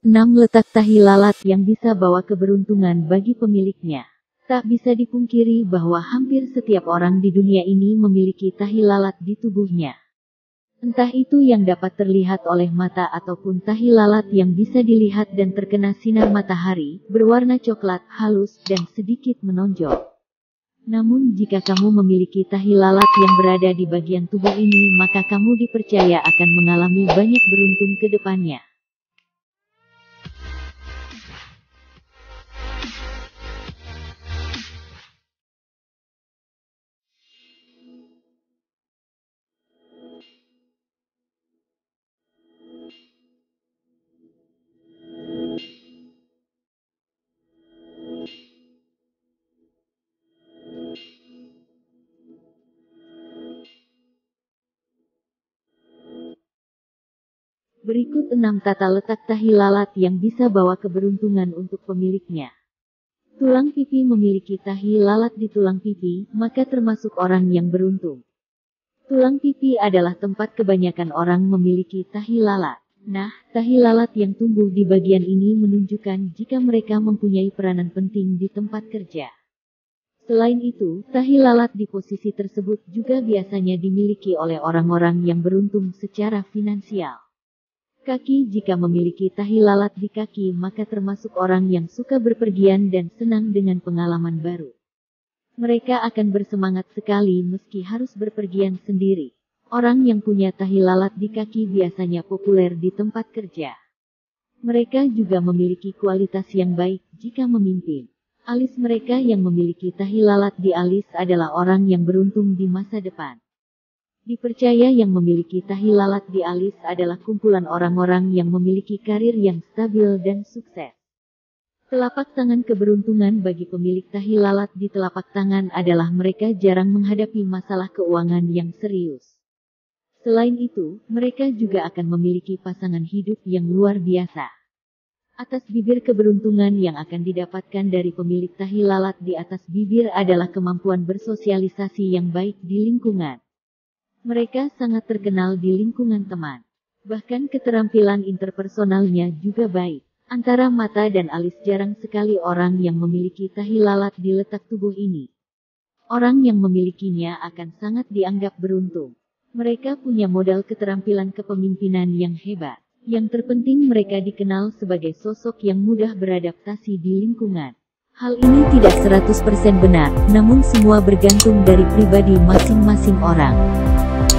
6. Letak tahi lalat yang bisa bawa keberuntungan bagi pemiliknya. Tak bisa dipungkiri bahwa hampir setiap orang di dunia ini memiliki tahi lalat di tubuhnya. Entah itu yang dapat terlihat oleh mata ataupun tahi lalat yang bisa dilihat dan terkena sinar matahari, berwarna coklat, halus, dan sedikit menonjol. Namun jika kamu memiliki tahi lalat yang berada di bagian tubuh ini, maka kamu dipercaya akan mengalami banyak beruntung ke depannya. Berikut 6 tata letak tahi lalat yang bisa bawa keberuntungan untuk pemiliknya. Tulang pipi. Memiliki tahi lalat di tulang pipi, maka termasuk orang yang beruntung. Tulang pipi adalah tempat kebanyakan orang memiliki tahi lalat. Nah, tahi lalat yang tumbuh di bagian ini menunjukkan jika mereka mempunyai peranan penting di tempat kerja. Selain itu, tahi lalat di posisi tersebut juga biasanya dimiliki oleh orang-orang yang beruntung secara finansial. Kaki. Jika memiliki tahi lalat di kaki, maka termasuk orang yang suka berpergian dan senang dengan pengalaman baru. Mereka akan bersemangat sekali meski harus berpergian sendiri. Orang yang punya tahi lalat di kaki biasanya populer di tempat kerja. Mereka juga memiliki kualitas yang baik jika memimpin. Alis. Mereka yang memiliki tahi lalat di alis adalah orang yang beruntung di masa depan. Dipercaya yang memiliki tahi lalat di alis adalah kumpulan orang-orang yang memiliki karir yang stabil dan sukses. Telapak tangan. Keberuntungan bagi pemilik tahi lalat di telapak tangan adalah mereka jarang menghadapi masalah keuangan yang serius. Selain itu, mereka juga akan memiliki pasangan hidup yang luar biasa. Atas bibir. Keberuntungan yang akan didapatkan dari pemilik tahi lalat di atas bibir adalah kemampuan bersosialisasi yang baik di lingkungan. Mereka sangat terkenal di lingkungan teman. Bahkan keterampilan interpersonalnya juga baik. Antara mata dan alis. Jarang sekali orang yang memiliki tahi lalat di letak tubuh ini. Orang yang memilikinya akan sangat dianggap beruntung. Mereka punya modal keterampilan kepemimpinan yang hebat. Yang terpenting mereka dikenal sebagai sosok yang mudah beradaptasi di lingkungan. Hal ini tidak 100% benar, namun semua bergantung dari pribadi masing-masing orang.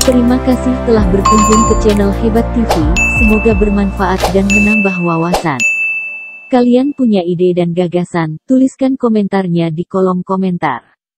Terima kasih telah berkunjung ke channel Hebat TV, semoga bermanfaat dan menambah wawasan. Kalian punya ide dan gagasan, tuliskan komentarnya di kolom komentar.